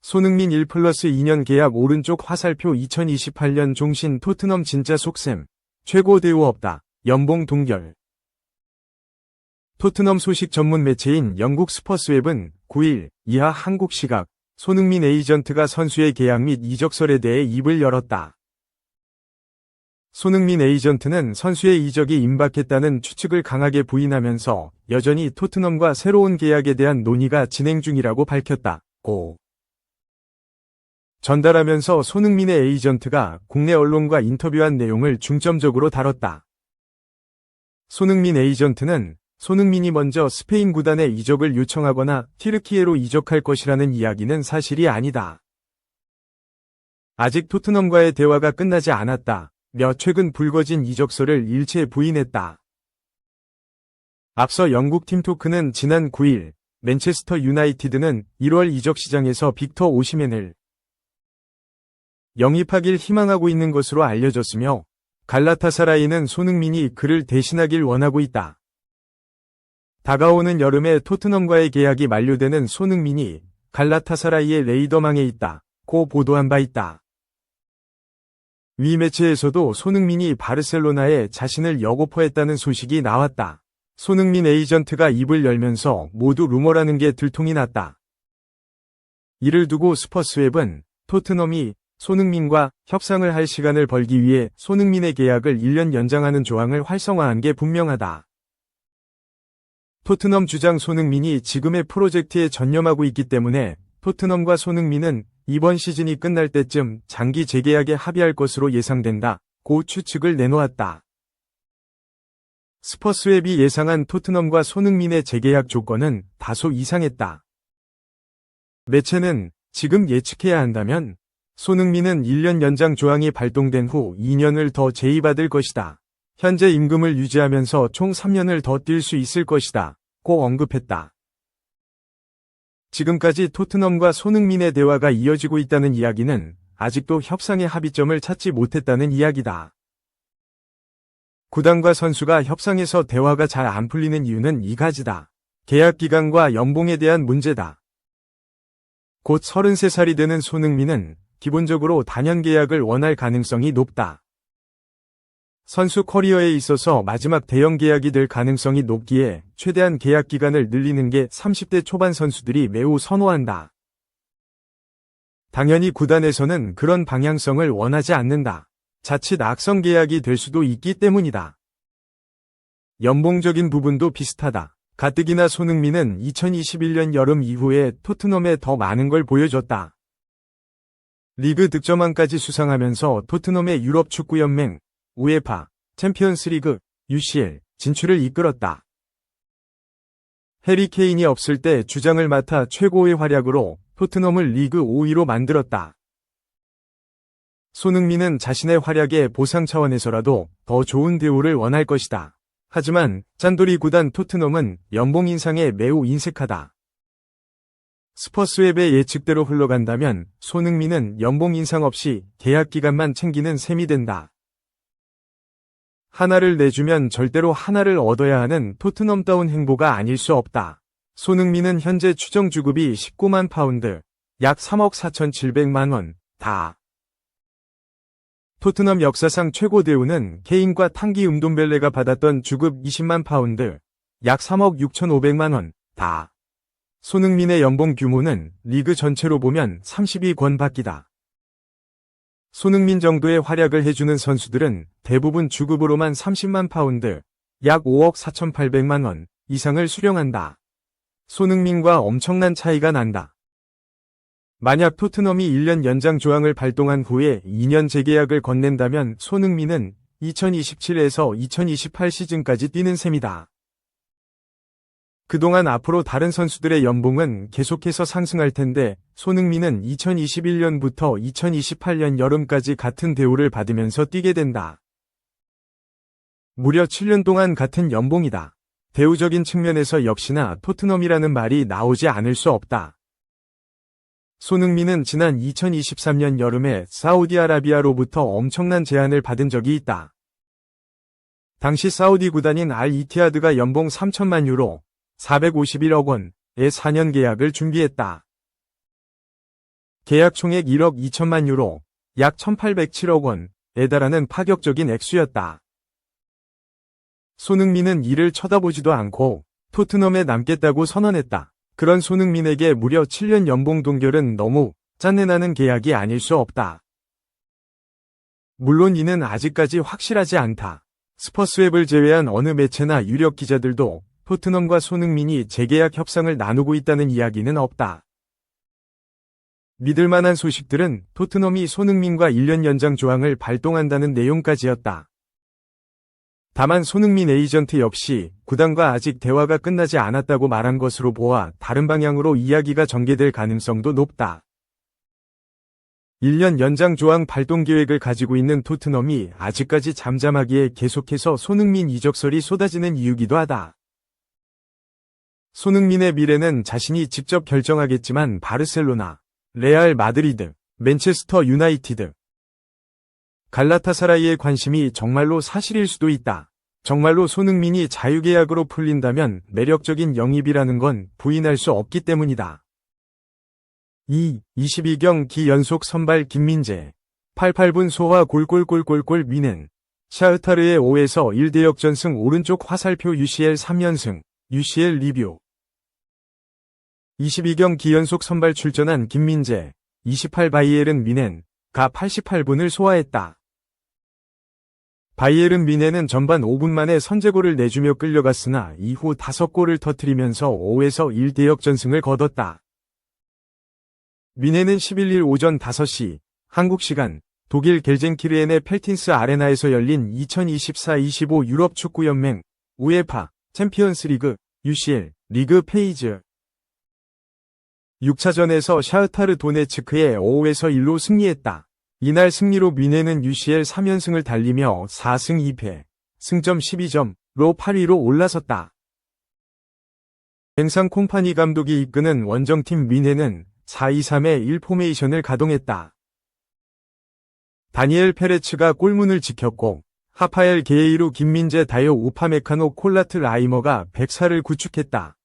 손흥민 1+2년 계약 오른쪽 화살표 2028년 종신 토트넘 진짜 속셈. 최고 대우 없다. 연봉 동결. 토트넘 소식 전문 매체인 영국 스퍼스웹은 9일 이하 한국 시각 손흥민 에이전트가 선수의 계약 및 이적설에 대해 입을 열었다. 손흥민 에이전트는 선수의 이적이 임박했다는 추측을 강하게 부인하면서 여전히 토트넘과 새로운 계약에 대한 논의가 진행 중이라고 밝혔다.고 전달하면서 손흥민의 에이전트가 국내 언론과 인터뷰한 내용을 중점적으로 다뤘다. 손흥민 에이전트는 손흥민이 먼저 스페인 구단에 이적을 요청하거나 튀르키예로 이적할 것이라는 이야기는 사실이 아니다. 아직 토트넘과의 대화가 끝나지 않았다. 며 최근 불거진 이적설을 일체 부인했다. 앞서 영국 팀토크는 지난 9일 맨체스터 유나이티드는 1월 이적 시장에서 빅터 오시멘을 영입하길 희망하고 있는 것으로 알려졌으며 갈라타사라이는 손흥민이 그를 대신하길 원하고 있다. 다가오는 여름에 토트넘과의 계약이 만료되는 손흥민이 갈라타사라이의 레이더망에 있다고 보도한 바 있다. 위 매체에서도 손흥민이 바르셀로나에 자신을 역오퍼했다는 소식이 나왔다. 손흥민 에이전트가 입을 열면서 모두 루머라는 게 들통이 났다. 이를 두고 스퍼스웹은 토트넘이 손흥민과 협상을 할 시간을 벌기 위해 손흥민의 계약을 1년 연장하는 조항을 활성화한 게 분명하다. 토트넘 주장 손흥민이 지금의 프로젝트에 전념하고 있기 때문에 토트넘과 손흥민은 이번 시즌이 끝날 때쯤 장기 재계약에 합의할 것으로 예상된다.고 추측을 내놓았다. 스퍼스웹이 예상한 토트넘과 손흥민의 재계약 조건은 다소 이상했다. 매체는 지금 예측해야 한다면 손흥민은 1년 연장 조항이 발동된 후 2년을 더 제의받을 것이다. 현재 임금을 유지하면서 총 3년을 더 뛸 수 있을 것이다. 고 언급했다. 지금까지 토트넘과 손흥민의 대화가 이어지고 있다는 이야기는 아직도 협상의 합의점을 찾지 못했다는 이야기다. 구단과 선수가 협상에서 대화가 잘 안 풀리는 이유는 이 가지다. 계약 기간과 연봉에 대한 문제다. 곧 33살이 되는 손흥민은 기본적으로 단연 계약을 원할 가능성이 높다. 선수 커리어에 있어서 마지막 대형 계약이 될 가능성이 높기에 최대한 계약 기간을 늘리는 게 30대 초반 선수들이 매우 선호한다. 당연히 구단에서는 그런 방향성을 원하지 않는다. 자칫 악성 계약이 될 수도 있기 때문이다. 연봉적인 부분도 비슷하다. 가뜩이나 손흥민은 2021년 여름 이후에 토트넘에 더 많은 걸 보여줬다. 리그 득점왕까지 수상하면서 토트넘의 유럽축구연맹, 우에파, 챔피언스리그, UCL 진출을 이끌었다. 해리 케인이 없을 때 주장을 맡아 최고의 활약으로 토트넘을 리그 5위로 만들었다. 손흥민은 자신의 활약의 보상 차원에서라도 더 좋은 대우를 원할 것이다. 하지만 짠돌이 구단 토트넘은 연봉 인상에 매우 인색하다. 스퍼스웹의 예측대로 흘러간다면 손흥민은 연봉 인상 없이 계약 기간만 챙기는 셈이 된다. 하나를 내주면 절대로 하나를 얻어야 하는 토트넘다운 행보가 아닐 수 없다. 손흥민은 현재 추정 주급이 19만 파운드, 약 3억 4,700만 원, 다. 토트넘 역사상 최고 대우는 케인과 탕기 음돔벨레가 받았던 주급 20만 파운드, 약 3억 6,500만 원, 다. 손흥민의 연봉 규모는 리그 전체로 보면 32권 밖이다. 손흥민 정도의 활약을 해주는 선수들은 대부분 주급으로만 30만 파운드, 약 5억 4,800만 원 이상을 수령한다. 손흥민과 엄청난 차이가 난다. 만약 토트넘이 1년 연장 조항을 발동한 후에 2년 재계약을 건넨다면 손흥민은 2027에서 2028 시즌까지 뛰는 셈이다. 그동안 앞으로 다른 선수들의 연봉은 계속해서 상승할 텐데 손흥민은 2021년부터 2028년 여름까지 같은 대우를 받으면서 뛰게 된다. 무려 7년 동안 같은 연봉이다. 대우적인 측면에서 역시나 토트넘이라는 말이 나오지 않을 수 없다. 손흥민은 지난 2023년 여름에 사우디아라비아로부터 엄청난 제안을 받은 적이 있다. 당시 사우디 구단인 알-이티하드가 연봉 3천만 유로, 451억 원의 4년 계약을 준비했다. 계약 총액 1억 2천만 유로, 약 1807억 원에 달하는 파격적인 액수였다. 손흥민은 이를 쳐다보지도 않고 토트넘에 남겠다고 선언했다. 그런 손흥민에게 무려 7년 연봉 동결은 너무 짠내나는 계약이 아닐 수 없다. 물론 이는 아직까지 확실하지 않다. 스퍼스웹을 제외한 어느 매체나 유력 기자들도 토트넘과 손흥민이 재계약 협상을 나누고 있다는 이야기는 없다. 믿을 만한 소식들은 토트넘이 손흥민과 1년 연장 조항을 발동한다는 내용까지였다. 다만 손흥민 에이전트 역시 구단과 아직 대화가 끝나지 않았다고 말한 것으로 보아 다른 방향으로 이야기가 전개될 가능성도 높다. 1년 연장 조항 발동 계획을 가지고 있는 토트넘이 아직까지 잠잠하기에 계속해서 손흥민 이적설이 쏟아지는 이유기도 하다. 손흥민의 미래는 자신이 직접 결정하겠지만 바르셀로나, 레알 마드리드, 맨체스터 유나이티드, 갈라타사라이의 관심이 정말로 사실일 수도 있다. 정말로 손흥민이 자유계약으로 풀린다면 매력적인 영입이라는 건 부인할 수 없기 때문이다. 22경기 연속 선발 김민재, 88분 소화 골골골골골 위넨, 샤흐타르의 5에서 1대 역전승 오른쪽 화살표 UCL 3연승, UCL 리뷰. 22경기 연속 선발 출전한 김민재, 28 바이에른 미넨가 88분을 소화했다. 바이에른 미넨은 전반 5분 만에 선제골을 내주며 끌려갔으나 이후 5골을 터뜨리면서 5에서 1대 역전승을 거뒀다. 미넨은 11일 오전 5시 한국 시간 독일 겔젠키르헨의 펠틴스 아레나에서 열린 2024-25 유럽 축구연맹 우에파 챔피언스 리그 UCL 리그 페이즈 6차전에서 샤흐타르 도네츠크에 5에서 1로 승리했다. 이날 승리로 미넨은 UCL 3연승을 달리며 4승 2패, 승점 12점로 8위로 올라섰다. 뱅상 콩파니 감독이 이끄는 원정팀 미넨은 4-2-3-1 포메이션을 가동했다. 다니엘 페레츠가 골문을 지켰고 하파엘 게이루 김민재 다요 우파메카노 콜라트 라이머가 백사를 구축했다.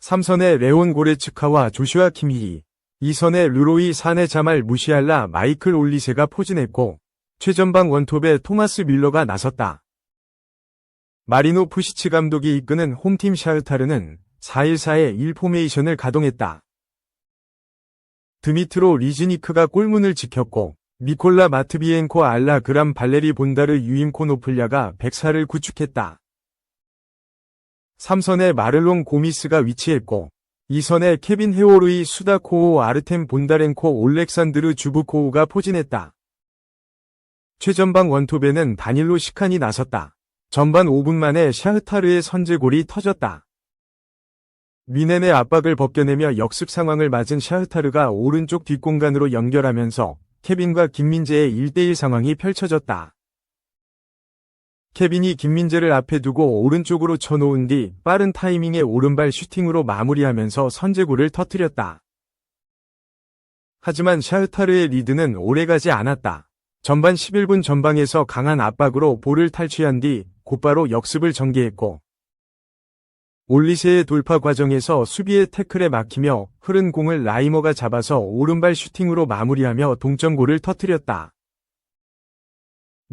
3선의 레온 고레츠카와 조슈아 키미히, 2선의 르로이 사네 자말 무시알라 마이클 올리세가 포진했고 최전방 원톱에 토마스 밀러가 나섰다. 마리노 푸시치 감독이 이끄는 홈팀 샤흐타르는 4-1-4-1 포메이션을 가동했다. 드미트로 리즈니크가 골문을 지켰고 미콜라 마트비엔코 알라 그람 발레리 본다르 유임코노플야가 백사를 구축했다. 3선에 마를롱 고미스가 위치했고 2선에 케빈 헤오르이 수다코오 아르템 본다렌코 올렉산드르 주브코우가 포진했다. 최전방 원톱에는 다닐로 시칸이 나섰다. 전반 5분 만에 샤흐타르의 선제골이 터졌다. 미넨의 압박을 벗겨내며 역습 상황을 맞은 샤흐타르가 오른쪽 뒷공간으로 연결하면서 케빈과 김민재의 1대1 상황이 펼쳐졌다. 케빈이 김민재를 앞에 두고 오른쪽으로 쳐놓은 뒤 빠른 타이밍의 오른발 슈팅으로 마무리하면서 선제골을 터뜨렸다. 하지만 샤흐타르의 리드는 오래가지 않았다. 전반 11분 전방에서 강한 압박으로 볼을 탈취한 뒤 곧바로 역습을 전개했고 올리세의 돌파 과정에서 수비의 태클에 막히며 흐른 공을 라이머가 잡아서 오른발 슈팅으로 마무리하며 동점골을 터뜨렸다.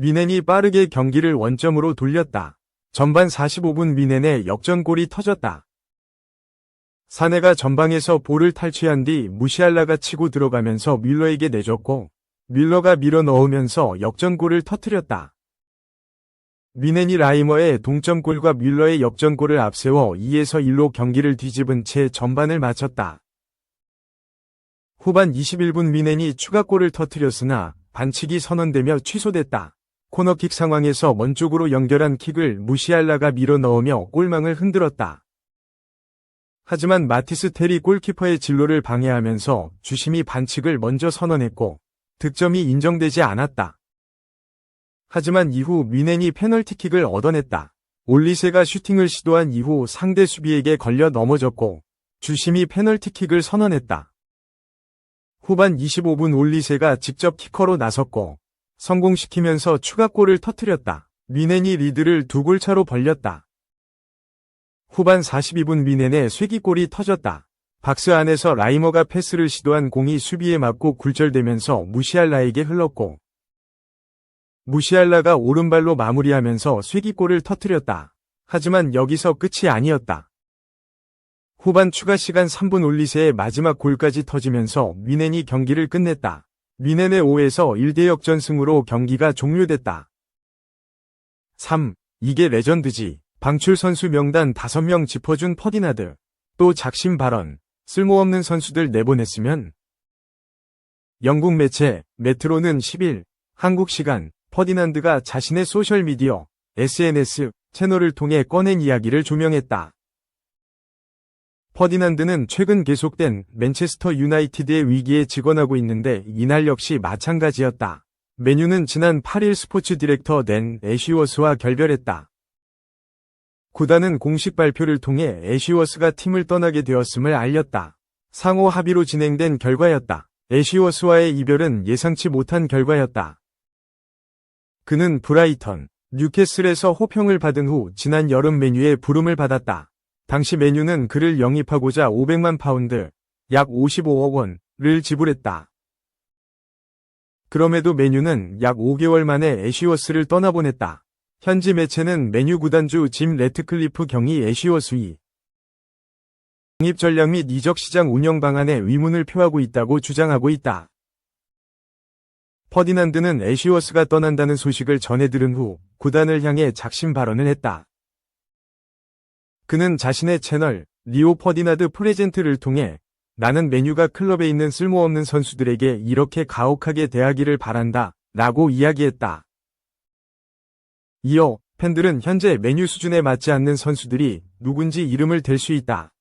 미넨이 빠르게 경기를 원점으로 돌렸다. 전반 45분 미넨의 역전골이 터졌다. 사네가 전방에서 볼을 탈취한 뒤 무시알라가 치고 들어가면서 밀러에게 내줬고 밀러가 밀어 넣으면서 역전골을 터뜨렸다. 미넨이 라이머의 동점골과 밀러의 역전골을 앞세워 2에서 1로 경기를 뒤집은 채 전반을 마쳤다. 후반 21분 미넨이 추가골을 터뜨렸으나 반칙이 선언되며 취소됐다. 코너킥 상황에서 먼 쪽으로 연결한 킥을 무시알라가 밀어 넣으며 골망을 흔들었다. 하지만 마티스 테리 골키퍼의 진로를 방해하면서 주심이 반칙을 먼저 선언했고 득점이 인정되지 않았다. 하지만 이후 미넨이 페널티킥을 얻어냈다. 올리세가 슈팅을 시도한 이후 상대 수비에게 걸려 넘어졌고 주심이 페널티킥을 선언했다. 후반 25분 올리세가 직접 키커로 나섰고 성공시키면서 추가골을 터뜨렸다. 미넨이 리드를 2골 차로 벌렸다. 후반 42분 미넨의 쐐기골이 터졌다. 박스 안에서 라이머가 패스를 시도한 공이 수비에 맞고 굴절되면서 무시알라에게 흘렀고 무시알라가 오른발로 마무리하면서 쐐기골을 터뜨렸다. 하지만 여기서 끝이 아니었다. 후반 추가 시간 3분 올리세의 마지막 골까지 터지면서 뮌헨이 경기를 끝냈다. 뮌헨의 5에서 1대 역전승으로 경기가 종료됐다. 3. 이게 레전드지. 방출 선수 명단 5명 짚어준 퍼디나드. 또 작심 발언. 쓸모없는 선수들 내보냈으면. 영국 매체 메트로는 10일 한국 시간 퍼디난드가 자신의 소셜미디어 SNS 채널을 통해 꺼낸 이야기를 조명했다. 퍼디난드는 최근 계속된 맨체스터 유나이티드의 위기에 직언하고 있는데 이날 역시 마찬가지였다. 맨유는 지난 8일 스포츠 디렉터 댄 애쉬워스와 결별했다. 구단은 공식 발표를 통해 애쉬워스가 팀을 떠나게 되었음을 알렸다. 상호 합의로 진행된 결과였다. 애쉬워스와의 이별은 예상치 못한 결과였다. 그는 브라이턴, 뉴캐슬에서 호평을 받은 후 지난 여름 맨유의 부름을 받았다. 당시 맨유는 그를 영입하고자 500만 파운드, 약 55억 원을 지불했다. 그럼에도 맨유는 약 5개월 만에 애쉬워스를 떠나보냈다. 현지 매체는 맨유 구단주 짐 래트클리프 경위 애쉬워스의 영입 전략 및 이적 시장 운영 방안에 의문을 표하고 있다고 주장하고 있다. 퍼디난드는 애쉬워스가 떠난다는 소식을 전해 들은 후 구단을 향해 작심 발언을 했다. 그는 자신의 채널 리오 퍼디나드 프레젠트를 통해 나는 맨유가 클럽에 있는 쓸모없는 선수들에게 이렇게 가혹하게 대하기를 바란다 라고 이야기했다. 이어 팬들은 현재 맨유 수준에 맞지 않는 선수들이 누군지 이름을 댈 수 있다.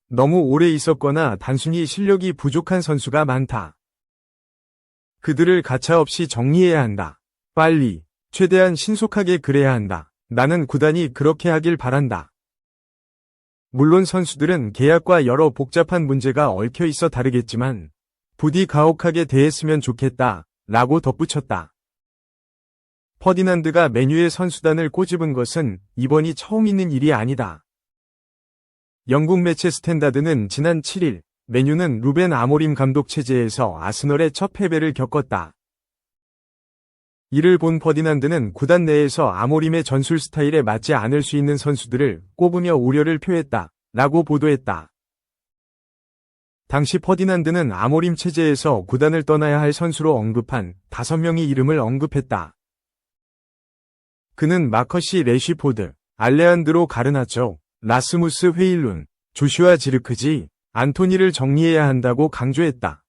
너무 오래 있었거나 단순히 실력이 부족한 선수가 많다. 그들을 가차없이 정리해야 한다. 빨리, 최대한 신속하게 그래야 한다. 나는 구단이 그렇게 하길 바란다. 물론 선수들은 계약과 여러 복잡한 문제가 얽혀 있어 다르겠지만 부디 가혹하게 대했으면 좋겠다 라고 덧붙였다. 퍼디난드가 맨유의 선수단을 꼬집은 것은 이번이 처음 있는 일이 아니다. 영국 매체 스탠다드는 지난 7일 맨유는 루벤 아모림 감독 체제에서 아스널의 첫 패배를 겪었다. 이를 본 퍼디난드는 구단 내에서 아모림의 전술 스타일에 맞지 않을 수 있는 선수들을 꼽으며 우려를 표했다 라고 보도했다. 당시 퍼디난드는 아모림 체제에서 구단을 떠나야 할 선수로 언급한 5명의 이름을 언급했다. 그는 마커시 레쉬포드, 알레한드로 가르나초, 라스무스 회일룬, 조슈아 지르크지, 안토니를 정리해야 한다고 강조했다.